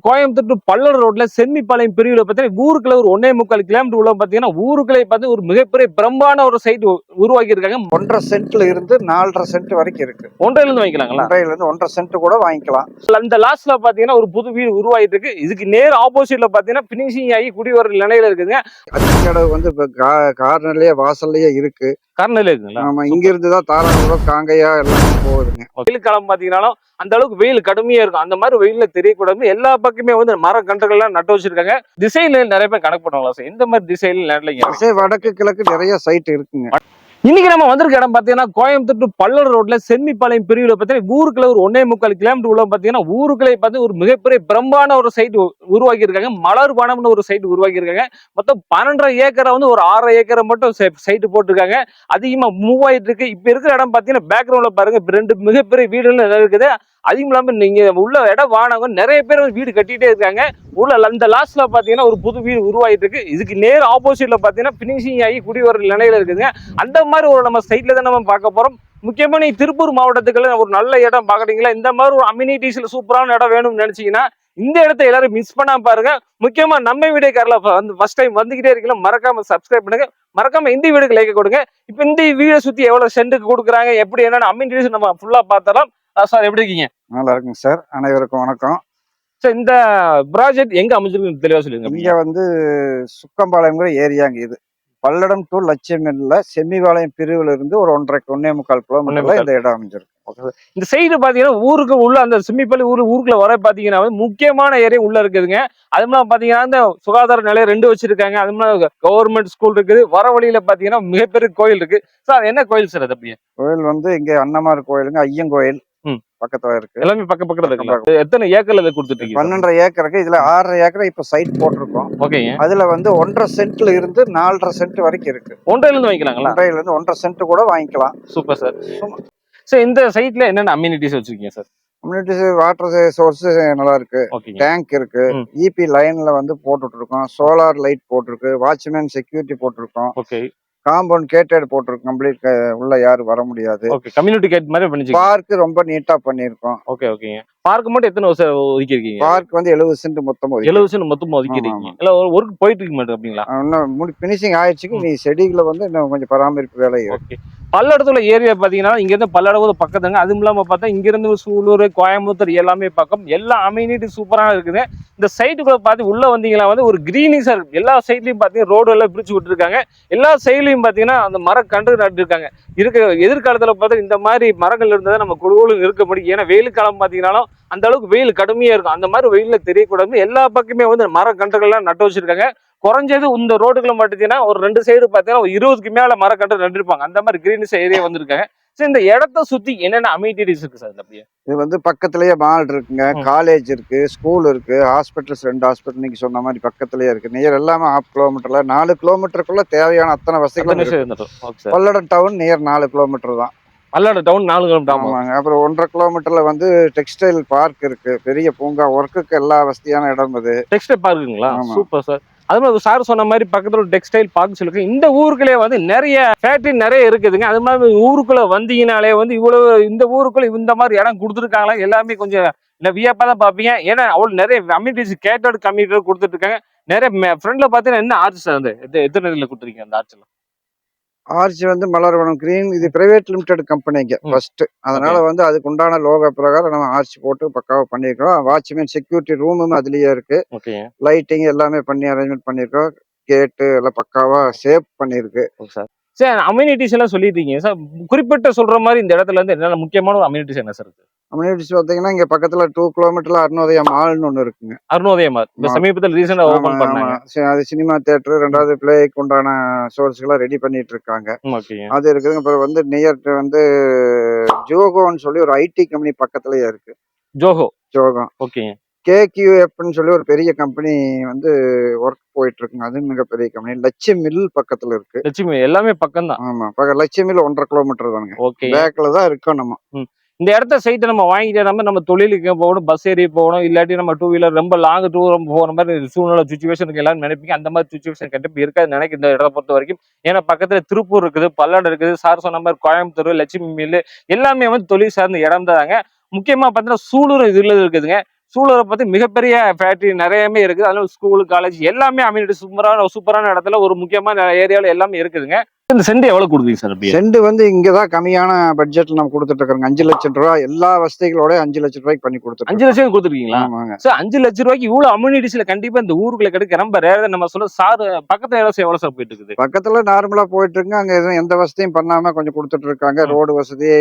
Coimbatore to Palladam ரோட்ல செம்மிபாளையம் பிரிவுல பார்த்தீங்கன்னா ஊருக்குள்ள ஒரு 1.25 கிலோமீட்டர் உள்ள பார்த்தீங்கன்னா ஊருக்குள்ளே பார்த்து ஒரு மிகப்பெரிய பிரம்மாண்ட ஒரு சைட் உருவாக்கி இருக்காங்க. 1.5 சென்ட்ல இருந்து 4.5 சென்ட் வரைக்கும் இருக்கு. 1.5 இருந்து வாங்கிக்கலாங்களா? 1.5 இருந்து 1.5 சென்ட் கூட வாங்கிக்கலாம். அந்த லாஸ்ட்ல பாத்தீங்கன்னா ஒரு புது வீடு உருவாயிட்டு இருக்கு. இதுக்கு நேர் ஆப்போசிட்ல பாத்தீங்கன்னா பினிஷிங் ஆகி குடி வர நிலையில இருக்குதுங்க. கடை வந்து இப்ப கார்னர்லயே வாசல்லயே இருக்கு. கார்னர்ல இருக்குங்களா? ஆமா, இங்க இருந்து தான் தாராபுரம் காங்கையா எல்லாம் போகுதுங்க. வெயில் காலம் பாத்தீங்கன்னாலும் அந்த அளவுக்கு வெயில் கடுமையா இருக்கும். அந்த மாதிரி வெயில தெரியக்கூடாது. எல்லா பக்கமே வந்து மர கன்றுகள் எல்லாம் நட்டு வச்சிருக்காங்க. திசையில நிறைய பேர் கணக்கு பண்ணுவாங்களா சார்? இந்த மாதிரி திசையில நெட்லைங்க வடக்கு கிழக்கு நிறைய சைட் இருக்குங்க. இன்னைக்கு நம்ம வந்திருக்க இடம் பாத்தீங்கன்னா கோயம்புத்தூர் to பல்லடம் ரோட்ல செம்மிபாளையம் பிரிவுல பாத்தீங்கன்னா ஊருக்குள்ள ஒரு 1.25 கிலோமீட்டர் உள்ள பாத்தீங்கன்னா ஊருக்குள்ளே பார்த்து ஒரு மிகப்பெரிய பிரம்மாண்ட ஒரு சைட் உருவாக்கி இருக்காங்க. மலர் வனம்னு ஒரு சைட் உருவாக்கி இருக்காங்க. மொத்தம் 12.5 ஏக்கரை வந்து ஒரு 6 ஏக்கரை மட்டும் சைட் போட்டிருக்காங்க. அதிகமா மூவ் ஆயிட்டு இருக்கு. இப்ப இருக்கிற இடம் பாத்தீங்கன்னா பேக்ரவுண்ட்ல பாருங்க 2 மிகப்பெரிய வீடுகள் இருக்குது. அதிகம் இல்லாம நீங்க உள்ள இடம் வானவங்க நிறைய பேர் வீடு கட்டிட்டே இருக்காங்க. உள்ள அந்த லாஸ்ட்ல பாத்தீங்கன்னா ஒரு புது வீடு உருவாயிட்டு இருக்கு. இதுக்கு நேர் ஆப்போசிட்ல பாத்தீங்கன்னா பினிஷிங் ஆகி குடி வர நிலையில இருக்குதுங்க. அந்த மாதிரி ஒரு நம்ம சைட்ல தான் நம்ம பார்க்க போறோம். முக்கியமா நீ திருப்பூர் மாவட்டத்துக்குள்ள ஒரு நல்ல இடம் பாக்குறீங்களா, இந்த மாதிரி ஒரு அம்யூனிட்டிஸ்ல சூப்பரான இடம் வேணும்னு நினைச்சீங்கன்னா இந்த இடத்த எல்லாரும் மிஸ் பண்ணாம பாருங்க. முக்கியமா நம்ம வீடியோக்காரல வந்து ஃபர்ஸ்ட் டைம் வந்துகிட்டே இருக்கீங்களா, மறக்காம சப்ஸ்கிரைப் பண்ணுங்க. மறக்காம இந்த வீடியோக்கு லைக் கொடுங்க. இப்ப இந்த வீடியோ சுத்தி எவ்வளவு சென்ட்டுக்கு கொடுக்குறாங்க, எப்படி என்னன்னு அம்யூனிட்டிஸ் நம்ம ஃபுல்லா பார்த்தலாம். சார் எப்படி இருக்கீங்க? நல்லா இருக்குங்க சார். அனைவருக்கும் வணக்கம் சார். இந்த ப்ராஜெக்ட் எங்க அமைஞ்சிருக்கு தெளிவா சொல்லுங்க. இங்க வந்து சுக்கம்பாளையங்கிற ஏரியாங்க. இது பல்லடம் டு லட்சுமில செம்மிபாளையம் பிரிவுல இருந்து ஒரு 1.5 கிலோமீட்டர்ல இந்த இடம் அமைஞ்சிருக்கு. இந்த சைடு பாத்தீங்கன்னா ஊருக்கு உள்ள அந்த செம்மிபாளையம் ஊருக்குள்ள வர பாத்தீங்கன்னா முக்கியமான ஏரியா உள்ள இருக்குதுங்க. அது மாதிரி பாத்தீங்கன்னா இந்த சுகாதார நிலையம் 2 வச்சிருக்காங்க. அது மாதிரி கவர்மெண்ட் ஸ்கூல் இருக்குது. வர வழியில பாத்தீங்கன்னா மிகப்பெரிய கோயில் இருக்கு. சார் என்ன கோயில் சார் அது? அப்படியே கோயில் வந்து இங்க அன்னமார் கோயிலுங்க, ஐயன் கோயில் பக்கத்துல இருக்கு. எல்லாமே பக்கத்துல இருக்கு. எத்தனை ஏக்கர்ல இதை கொடுத்துட்டீங்க? 12.5 ஏக்கருக்கு. இதுல 6 ஏக்கர் இப்ப சைட் போட்டிருக்கோம். ஓகேங்க. அதுல வந்து 1.5 சென்ட்ல இருந்து 4.5 சென்ட் வரைக்கும் இருக்கு. 1.5 இருந்து வாங்கிக்கலாங்களா? 1.5 இருந்து 1.5 சென்ட் கூட வாங்கிக்கலாம். Super sir. சார் இந்த சைட்ல என்னென்ன அம்யூனிட்டிஸ் வச்சிருக்கீங்க சார்? கம்யூனிட்டிஸ் வாட்டர் சோர்ஸ் நல்லா இருக்கு. டேங்க் இருக்கு. இபி லைன்ல வந்து போட்டுட்டு இருக்கோம். சோலார் லைட் போட்டிருக்கு. வாட்ச்மேன் செக்யூரிட்டி போட்டிருக்கோம். காம்பவுண்ட் கேட்டட் போட்டிருக்கோம். கம்ப்ளீட் உள்ள யாரும் வர முடியாது. கம்யூனிட்டி கேட் மாதிரி பண்ணிருக்கீங்க. பார்க் ரொம்ப நீட்டா பண்ணிருக்கோம். ஓகே. பார்க் மட்டும் எத்தனை வருஷம் ஒதுக்கி இருக்கீங்க? பார்க் வந்து 70 சென்ட் மொத்தமா 70 சென்ட் மொத்தமா ஒதுக்கி இருக்கீங்க. இல்ல ஒர்க் போயிட்டு இருக்கு மாட்டேன் அப்படிங்களா? இன்னும் பினிஷிங் ஆயிடுச்சு. நீ செடிகளை வந்து இன்னும் கொஞ்சம் பராமரிப்பு வேலை இருக்கு. பல்லடத்துல ஏரியா பாத்தீங்கன்னா இங்க இருந்து பல்லடம் பக்கத்துங்க. அதுவும் இல்லாம பார்த்தா இங்க இருந்து சூலூர், கோயம்புத்தூர் எல்லாமே பக்கம். எல்லா அம்யூனிட்டி சூப்பரா இருக்குது. இந்த சைட்டுக்குள்ள பார்த்து உள்ள வந்தீங்கன்னா வந்து ஒரு கிரீனிஷா இருக்கு. எல்லா சைட்லயும் பாத்தீங்கன்னா ரோடு எல்லாம் பிரிச்சு விட்டுருக்காங்க. எல்லா சைட்லயும் பாத்தீங்கன்னா அந்த மரக்கன்று நட்டுருக்காங்க. எதிர்காலத்துல பார்த்தா இந்த மாதிரி மரங்கள் இருந்ததை நம்ம குழுவில் இருக்க முடியும். ஏன்னா வெயில் காலம் பாத்தீங்கன்னாலும் அந்த அளவுக்கு வெயில் கடுமையா இருக்கும். அந்த மாதிரி வெயில தெரியக்கூடாது. எல்லா பக்கமே வந்து மரக்கன்றுகள்லாம் நட்டு வச்சிருக்காங்க. குறைஞ்சது இந்த ரோடுகளை மட்டும் ஒரு 2 சைடு பார்த்தீங்கன்னா 20க்கு மேல மரக்கன்று நட்டிருப்பாங்க. அந்த மாதிரி கிரீனிஷ் ஏரியா வந்திருக்காங்க. சரி, இந்த இடத்த சுத்தி என்னென்ன அம்யூனிட்டிஸ் இருக்கு சார்? அப்படியே இது வந்து பக்கத்துலயே மால் இருக்குங்க, காலேஜ் இருக்கு, ஸ்கூல் இருக்கு, ஹாஸ்பிட்டல்ஸ் 2 ஹாஸ்பிட்டல் நீங்க சொன்ன மாதிரி பக்கத்துலயே இருக்கு. நியர் எல்லாமே 1/2 கிலோமீட்டர்ல 4 கிலோமீட்டருக்குள்ள தேவையான அத்தனை வசதிகளும். பல்லடம் டவுன் நியர் 4 கிலோமீட்டர் தான். Palladam town 4 kilometre. ஆமாங்க. அப்புறம் 1.5 கிலோமீட்டர்ல வந்து டெக்ஸ்டைல் பார்க் இருக்கு. பெரிய பூங்கா, ஒர்க்குக்கு எல்லா வசதியான இடம். அது டெக்ஸ்டைல் பார்க்குங்களா? Super sir. அது மாதிரி சார் சொன்ன மாதிரி பக்கத்துல டெக்ஸ்டைல் பார்க் இருக்கு. இந்த ஊருக்குள்ளே வந்து நிறைய ஃபேக்டரி நிறைய இருக்குதுங்க. அது மாதிரி ஊருக்குள்ள வந்தீங்கனாலே வந்து இவ்வளவு இந்த ஊருக்குள்ள இந்த மாதிரி இடம் கொடுத்துருக்காங்களா எல்லாமே கொஞ்சம் வியப்பா தான் பார்ப்பீங்க. ஏன்னா அவ்வளவு நிறைய அம்யூனிட்டிஸ் கேட்டட் கம்யூனிட்டி கொடுத்துட்டு இருக்காங்க. நிறைய ஃப்ரெண்ட்ல பாத்தீங்கன்னா என்ன ஆர்ச் சார் வந்து எத்தனை இதில் கொடுத்துருக்கீங்க? அந்த ஆர்ச்ல ஆர்ச் வந்து மலர்வனம் கிரீன். இது பிரைவேட் லிமிடெட் கம்பெனிங்க ஃபர்ஸ்ட். அதனால வந்து அதுக்கு உண்டான லோகோ பிரகாரம் நம்ம ஆர்ச் போட்டு பக்காவா பண்ணிருக்கோம். வாட்ச்மேன் செக்யூரிட்டி ரூமும் அதுலயே இருக்கு. லைட்டிங் எல்லாமே பண்ணி அரேஞ்ச்மெண்ட் பண்ணிருக்கோம். கேட்டு எல்லாம் பக்காவா சேவ் பண்ணிருக்கு. சார் அம்யூனிட்டிஸ் எல்லாம் சொல்லிட்டீங்க சார். குறிப்பிட்ட சொல்ற மாதிரி இந்த இடத்துல இருந்து என்னென்ன முக்கியமான ஒரு அம்யூனிட்டிஸ் என்ன சார் இருக்கு? அம்யூனிட்டிஸ் பார்த்தீங்கன்னா இங்க பக்கத்துல 2 கிலோமீட்டர்ல அருணோதயா மால்னு ஒண்ணு இருக்குங்க. அருணோதயா மால் இந்த சமீபத்தில் ரீசெண்டா ஓபன் பண்ணாங்க. அது சினிமா தியேட்டர், 2வது பிளேக்கு உண்டான சோர்ஸ்களை ரெடி பண்ணிட்டு இருக்காங்க. அது இருக்குதுங்க. அப்புறம் வந்து நியர் வந்து ஜோகோன்னு சொல்லி ஒரு ஐடி கம்பெனி பக்கத்துலயே இருக்கு. ஜோகோ. ஓகே. கேக்யூஎஃப்னு சொல்லி ஒரு பெரிய கம்பெனி வந்து ஒர்க் போயிட்டு இருக்குங்க. அது மிகப்பெரிய கம்பெனி. லட்சுமி மில் பக்கத்துல இருக்கு. லட்சுமி எல்லாமே பக்கம் தான். ஆமா, லட்சுமி மில் 1.5 கிலோமீட்டர் தானுங்க. பேக்ல தான் இருக்கோம் நம்ம. இந்த இடத்த சைட்டை நம்ம வாங்கிட்டே நம்ம தொழிலுக்கு போகணும், பஸ் ஏறி போகணும், இல்லாட்டி நம்ம 2 வீலர் ரொம்ப லாங் டூர் போகிற மாதிரி சூழ்நிலை சுச்சுவேஷனுக்கு எல்லாரும் நினைப்பீங்க. அந்த மாதிரி சுச்சுவேஷன் கண்டிப்பா இருக்காது நினைக்க இந்த இடத்த பொறுத்த வரைக்கும். ஏன்னா பக்கத்துல திருப்பூர் இருக்குது, பல்லடம் இருக்குது, சார் சொன்ன மாதிரி கோயம்புத்தூர், லட்சுமி மில் எல்லாமே வந்து தொழில் சார்ந்த இடம் தாங்க. முக்கியமா பார்த்தீங்கன்னா சூலூர் இதுல இருக்குதுங்க. சூழலை பத்தி மிகப்பெரிய ஃபேக்டரி நிறையவே இருக்குது. அதனால ஸ்கூல் காலேஜ் எல்லாமே அம்யூனிட்டி சூப்பரான இடத்துல ஒரு முக்கியமான ஏரியாவில் எல்லாமே இருக்குதுங்க. இந்த சென்ட் எவ்வளவு கொடுக்குறீங்க சார்? சென்ட் வந்து இங்கதான் கம்மியான பட்ஜெட்ல நம்ம கொடுத்துட்டு இருக்கோங்க. 5 லட்சம் ரூபாய் எல்லா வசதிகளோட 5 லட்சம் ரூபாய்க்கு பண்ணி கொடுத்துட்டு 5 லட்சம் கொடுத்துருக்கீங்களா? ஆமாங்க. சார் 5 லட்சம் ரூபாய்க்கு இவ்வளவு அம்யூனிட்டிஸ்ல கண்டிப்பா இந்த ஊருக்குள்ள கிடைக்க ரொம்ப ரேர். நம்ம சொல்ல சார் பக்கத்துல எவ்வளவு சார் போயிட்டு இருக்குது? பக்கத்துல நார்மலா போயிட்டு இருக்குங்க. அங்க எதுவும் எந்த வசதியும் பண்ணாம கொஞ்சம் கொடுத்துட்டு இருக்காங்க. ரோடு வசதி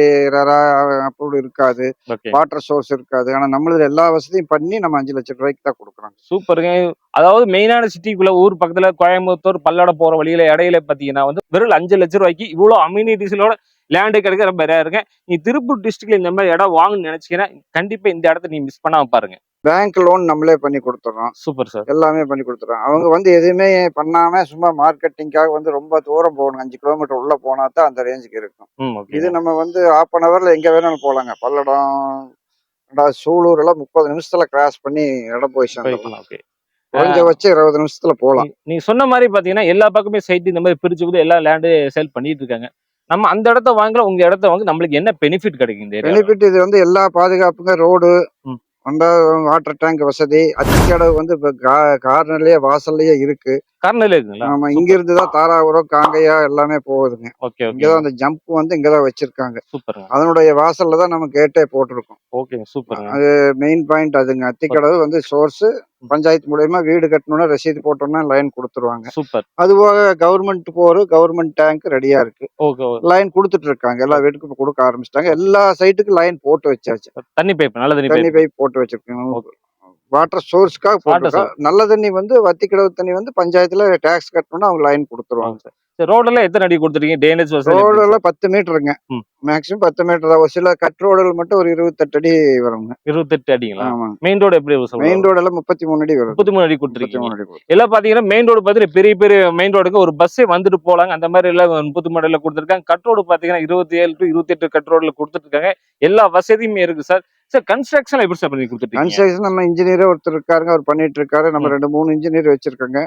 அப்படி இருக்காது, வாட்டர் சோர்ஸ் இருக்காது. ஆனா நம்மளது எல்லா வசதியும் பண்ணி நம்ம 5 லட்சம் ரூபாய்க்கு தான் கொடுக்குறோம். சூப்பருங்க. அதாவது மெயினான சிட்டிக்குள்ள ஊர் பக்கத்துல கோயம்புத்தூர் பல்லடம் போற வழியில இடையில பாத்தீங்கன்னா வந்து வெறும் 5 லட்சம் ரூபாய்க்கு இவ்வளவு அம்யூனிட்டிஸோட லேண்டு கிடைக்க ரொம்ப ரேருங்க. நீ திருப்பூர் டிஸ்ட்ரிக்ட்ல இந்த மாதிரி இடம் வாங்கணும்னு நினைச்சீங்கன்னா கண்டிப்பா இந்த இடத்த நீ மிஸ் பண்ணாம பாருங்க. பேங்க் லோன் நம்மளே பண்ணி கொடுத்துறோம். Super sir. எல்லாமே பண்ணி கொடுத்துறோம். அவங்க வந்து எதுவுமே பண்ணாம சும்மா மார்க்கெட்டிங்காக வந்து ரொம்ப தூரம் போகணும். 5 கிலோமீட்டர் உள்ள போனா தான் அந்த ரேஞ்சுக்கு இருக்கும். இது நம்ம வந்து 1/2 ஹவர்ல எங்க வேணாலும் போலாங்க. பல்லடம், சூலூர் எல்லாம் 30 நிமிஷத்துல கிராஸ் பண்ணி இடம் போய் சேர்ந்துடலாம். குறைஞ்சபட்சம் 20 நிமிஷத்துல போலாம். நீ சொன்ன மாதிரி பாத்தீங்கன்னா எல்லா பக்கமே சைட் இந்த மாதிரி பிரிச்சு போது எல்லா லேண்டு சேல் பண்ணிட்டு இருக்காங்க. நம்ம அந்த இடத்த வாங்கல, உங்க இடத்த வாங்க நம்மளுக்கு என்ன பெனிஃபிட் கிடைக்கும்? பெனிஃபிட் இது வந்து எல்லா பாதுகாப்புங்க, ரோடு, வாட்டர் டேங்க் வசதி, அத்திக்கடவு வந்து கார்னர்லயே வாசல்லயே இருக்கு. கார்னர்ல இருக்குங்களா? ஆமா, இங்க இருந்துதான் தாராபுரம், காங்கையா எல்லாமே போகுதுங்க. இங்கதான் அந்த ஜம்ப் வந்து இங்கதான் வச்சிருக்காங்க. அதனுடைய வாசல்ல தான் நம்ம கேட்டே போட்டிருக்கோம். அது மெயின் பாயிண்ட் அதுங்க. அத்திக்கடவு வந்து சோர்ஸ் பஞ்சாயத்து மூலமா வீடு கட்டணும்னா ரசீது போட்டோம்னா லைன் கொடுத்துருவாங்க. அது போக கவர்மெண்ட் கவர்மெண்ட் டேங்க் ரெடியா இருக்கு. லைன் கொடுத்துட்டு இருக்காங்க. எல்லா வீட்டுக்கும் கொடுக்க ஆரம்பிச்சிட்டாங்க. எல்லா சைட்டுக்கும் லைன் போட்டு வச்சாச்சு. தண்ணி பைப் போட்டு வச்சிருக்கோம். வாட்டர் சோர்ஸ்க்காக போட்டிருக்கோம். நல்ல தண்ணி வந்து வத்திக்கடவு தண்ணி வந்து பஞ்சாயத்துல டாக்ஸ் கட்டணும்னா அவங்க லைன் கொடுத்துருவாங்க. ரோடெல்லாம் எத்தனை அடி கொடுத்துருக்கீங்க? ரோடெல்லாம் 10 மீட்டருங்க. மேக்ஸிமம் 10 மீட்டர் தான். ஒரு சில கட் ரோடுகள் மட்டும் ஒரு 28 அடி வருங்க. 28 அடிங்களா? மெயின் ரோடு எப்படி? மெயின் ரோடு எல்லாம் 33 அடி வரும். 33 அடி கொடுத்துருக்கீங்க. எல்லாம் பாத்தீங்கன்னா மெயின் ரோடு பாத்தீங்கன்னா பெரிய பெரிய மெயின் ரோடுக்கு ஒரு பஸ்ஸே வந்துட்டு போலாங்க. அந்த மாதிரி எல்லாம் 33 அடியில கொடுத்துருக்காங்க. கட் ரோடு பாத்தீங்கன்னா 27 to 28 கட் ரோடுல கொடுத்துட்டு இருக்காங்க. எல்லா வசதியுமே இருக்கு சார். சார் கன்ஸ்ட்ரக்ஷன் எப்படி சார் பண்ணி கொடுத்துருக்கீங்க? கன்ஸ்ட்ரக்ஷன் நம்ம இன்ஜினியரே ஒருத்தர் இருக்காருங்க. அவர் பண்ணிட்டு இருக்காரு. நம்ம 2-3 இன்ஜினியர் வச்சிருக்காங்க.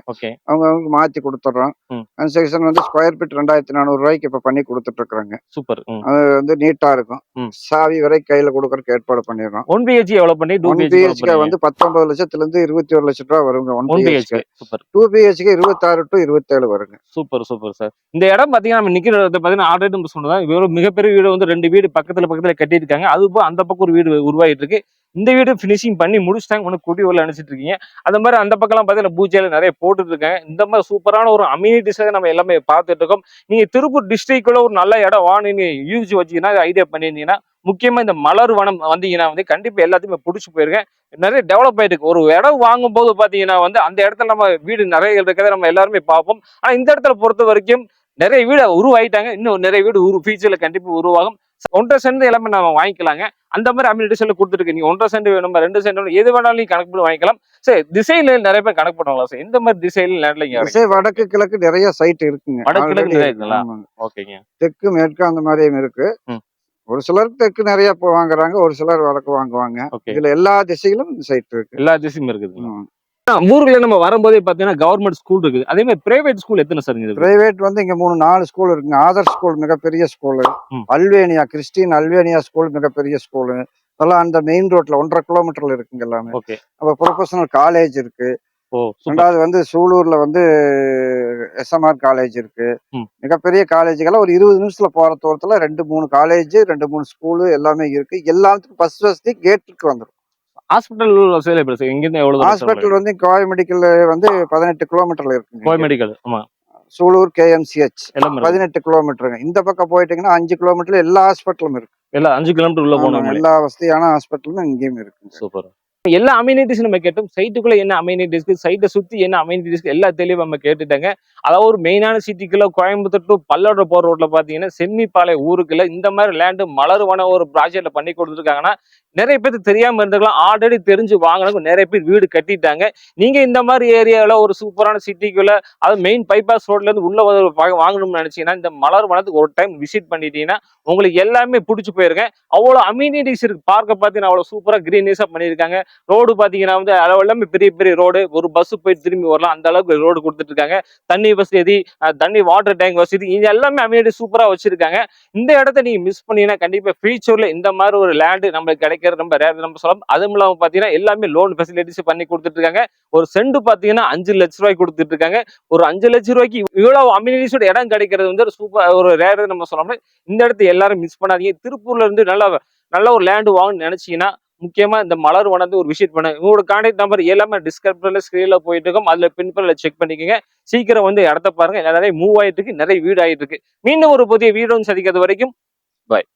அவங்க மாத்தி கொடுத்துறோம். கன்ஸ்ட்ரக்ஷன் வந்து ஸ்கொயர் ஃபீட் 2400 ரூபாய்க்கு இப்ப பண்ணி கொடுத்துட்டு இருக்காங்க. சூப்பர். அது வந்து நீட்டா இருக்கும். சாவி வரை கையில கொடுக்கறதுக்கு ஏற்பாடு பண்ணிடுறோம். 1 BHK எவ்வளவு பண்ணி? 2 BHK வந்து 19 லட்சத்துல இருந்து 21 லட்சம் ரூபாய் வருங்க. 1 BHK. சூப்பர். 2 BHK 26 to 27 வருங்க. Super super sir. இந்த இடம் பாத்தீங்கன்னா நம்ம நிக்கிற இடத்துல பாத்தீங்கன்னா ஆல்ரெடி நம்ம சொன்னதான் இவ்வளவு மிகப்பெரிய வீடு வந்து 2 வீடு பக்கத்துல கட்டியிருக்காங்க. அது போக அந்த பக்கம் ஒரு வீடு உருவாகிட்டு இருக்கு. இந்த வீடு பினிஷிங் பண்ணி முடிச்சுட்டாங்க. ஒன்று குடி உள்ள நினைச்சிட்டு இருக்கீங்க. அந்த மாதிரி அந்த பக்கம்லாம் பார்த்தீங்கன்னா பூஜையில நிறைய போட்டுட்டு இருக்காங்க. இந்த மாதிரி சூப்பரான ஒரு அம்யூனிட்டிஸாக நம்ம எல்லாமே பார்த்துட்டு இருக்கோம். நீங்க திருப்பூர் டிஸ்ட்ரிக்ட்குள்ள ஒரு நல்ல இடம் வாங்க யூஸ் வச்சீங்கன்னா ஐடியா பண்ணியிருந்தீங்கன்னா முக்கியமா இந்த மலர் வனம் வந்தீங்கன்னா வந்து கண்டிப்பா எல்லாத்தையுமே பிடிச்சி போயிருக்கேன். நிறைய டெவலப் ஆயிட்டு இருக்கு. ஒரு இடம் வாங்கும் போது பாத்தீங்கன்னா வந்து அந்த இடத்துல நம்ம வீடு நிறைய இருக்கிறத நம்ம எல்லாருமே பார்ப்போம். ஆனா இந்த இடத்துல பொறுத்த வரைக்கும் நிறைய வீடு உருவாயிட்டாங்க. இன்னும் நிறைய வீடு ஃபியூச்சர்ல கண்டிப்பா உருவாகும். 1.5 சென்ட் எல்லாமே நம்ம வாங்கிக்கலாங்க. அந்த மாதிரி அம்யூனிட்டிஸ்ல கொடுத்துருக்கு. நீங்க 1.5 சென்ட் வேணும், 2 சென்ட் வேணும், எது வேணாலும் நீங்க கணக்கு பண்ணி வாங்கிக்கலாம். சரி, திசையில நிறைய பேர் கணக்கு பண்ணுவாங்களா சார்? இந்த மாதிரி திசையில திசை வடக்கு கிழக்கு நிறைய சைட் இருக்குங்க. வடக்கு கிழக்கு நிறைய இருக்குங்களா? ஓகேங்க. தெற்கு மேற்கு அந்த மாதிரியும் இருக்கு. ஒரு சிலர் தெற்கு நிறைய வாங்குறாங்க, ஒரு சிலர் வடக்கு வாங்குவாங்க. இதுல எல்லா திசையிலும் சைட் இருக்கு. எல்லா திசையும் இருக்குது. ஊர்ல நம்ம வரும்போதே பாத்தீங்கன்னா கவர்மெண்ட் ஸ்கூல் இருக்குது. அதே மாதிரி பிரைவேட் ஸ்கூல் எத்தனை சார்? பிரைவேட் வந்து இங்க 3-4 ஸ்கூல் இருக்குங்க. ஆதர் ஸ்கூல் மிகப்பெரிய ஸ்கூலு, அல்வேனியா கிறிஸ்டின் அல்வேனியா ஸ்கூல் மிகப்பெரிய ஸ்கூலு. அதெல்லாம் அந்த மெயின் ரோட்ல 1.5 கிலோமீட்டர்ல இருக்குங்க எல்லாமே. அப்ப ப்ரொஃபஷனல் காலேஜ் இருக்கு. ரெண்டாவது வந்து சூலூர்ல வந்து SMR காலேஜ் இருக்கு. மிகப்பெரிய காலேஜுக்கெல்லாம் ஒரு 20 நிமிஷத்துல போற தூரத்துல 2-3 காலேஜ், 2-3 ஸ்கூலு எல்லாமே இருக்கு. எல்லாத்துக்கும் பஸ் வசதி கேட்டுக்கு வந்துடும். ஹாஸ்பிட்டல் ஹாஸ்பிட்டல் வந்து கோவை மெடிக்கல் வந்து 18 கிலோமீட்டர்ல இருக்குங்க. கோவை மெடிக்கல். ஆமா. சூலூர் KMCH 18 கிலோமீட்டருங்க. இந்த பக்கம் போயிட்டீங்கன்னா 5 கிலோமீட்டர்ல எல்லா ஹாஸ்பிட்டலும் இருக்கு. எல்லா 5 கிலோமீட்டர் உள்ள போனோம். எல்லா வசதியான ஹாஸ்பிட்டலும் இங்கேயும் இருக்கு. சூப்பர். எல்லா அம்யூனிட்டிஸ் நம்ம கேட்டோம். சைட்டுக்குள்ள என்ன அம்யூனிட்டிஸ், சைட்டை சுத்தி என்ன அம்யூனிட்டிஸ் எல்லா தெளிவும் நம்ம கேட்டுட்டாங்க. அதாவது ஒரு மெயினான சிட்டிக்குள்ள கோயம்புத்தூர் டு பல்லடம் போற ரோட்ல பாத்தீங்கன்னா செம்மிப்பாளையம் ஊருக்குள்ள இந்த மாதிரி லேண்டு மலர்வன ஒரு ப்ராஜெக்ட்ல பண்ணி கொடுத்துருக்காங்கன்னா நிறைய பேருக்கு தெரியாம இருந்துக்கலாம். ஆல்ரெடி தெரிஞ்சு வாங்கினவங்க நிறைய பேர் வீடு கட்டிட்டாங்க. நீங்க இந்த மாதிரி ஏரியாவில் ஒரு சூப்பரான சிட்டிக்குள்ள அது மெயின் பைபாஸ் ரோட்ல இருந்து உள்ள வாங்கணும்னு நினைச்சீங்கன்னா இந்த மலர் வனத்துக்கு ஒரு டைம் விசிட் பண்ணிட்டீங்கன்னா உங்களுக்கு எல்லாமே பிடிச்சி போயிருங்க. அவ்வளவு அம்யூனிட்டிஸ் இருக்கு. பார்க்க பாத்தீங்கன்னா அவ்வளவு சூப்பரா கிரீனிஷா பண்ணிருக்காங்க. ரோடு பாத்தீங்கன்னா வந்து அளவு எல்லாமே பெரிய பெரிய ரோடு. ஒரு பஸ் போய் திரும்பி வரலாம் அந்த அளவுக்கு ரோடு கொடுத்துட்டு இருக்காங்க. தண்ணி வசதி, தண்ணி வாட்டர் டேங்க் வசதி, இது எல்லாமே அம்யூனிட்டி சூப்பரா வச்சிருக்காங்க. இந்த இடத்த நீங்க மிஸ் பண்ணீங்கன்னா கண்டிப்பா ஃபியூச்சர்ல இந்த மாதிரி ஒரு லேண்ட் நம்மளுக்கு கிடைக்கிறது ரொம்ப ரேர் நம்ம சொல்லலாம். அதுவும் இல்லாம பாத்தீங்கன்னா எல்லாமே லோன் ஃபெசிலிட்டிஸ் பண்ணி கொடுத்துட்டு இருக்காங்க. ஒரு சென்ட் பாத்தீங்கன்னா 5 லட்ச ரூபாய்க்கு கொடுத்துட்டு இருக்காங்க. ஒரு 5 லட்ச ரூபாய்க்கு இவ்வளவு அம்யூனிட்டிஸோட இடம் கிடைக்கிறது வந்து ஒரு சூப்பர் ஒரு ரேர் நம்ம சொல்லலாம். இந்த இடத்த எல்லாரும் மிஸ் பண்ணாதீங்க. திருப்பூர்ல இருந்து நல்ல நல்ல ஒரு லேண்ட் வாங்கணும்னு நினைச்சீங்கன்னா முக்கியமா இந்த மலர் வனத்தை ஒரு விசிட் பண்ணுங்க. உங்களோட கான்டாக்ட் நம்பர் எல்லாமே டிஸ்கிரிப்ஷன்ல ஸ்கிரீன்ல போயிட்டு இருக்கும். அதுல பின்புல செக் பண்ணிக்கோங்க. சீக்கிரம் வந்து இடத்த பாருங்க. நிறைய மூவ் ஆயிட்டு இருக்கு, நிறைய வீடு ஆயிட்டு இருக்கு. மீண்டும் ஒரு புதிய வீடு சந்திக்கிறது வரைக்கும் பாய்.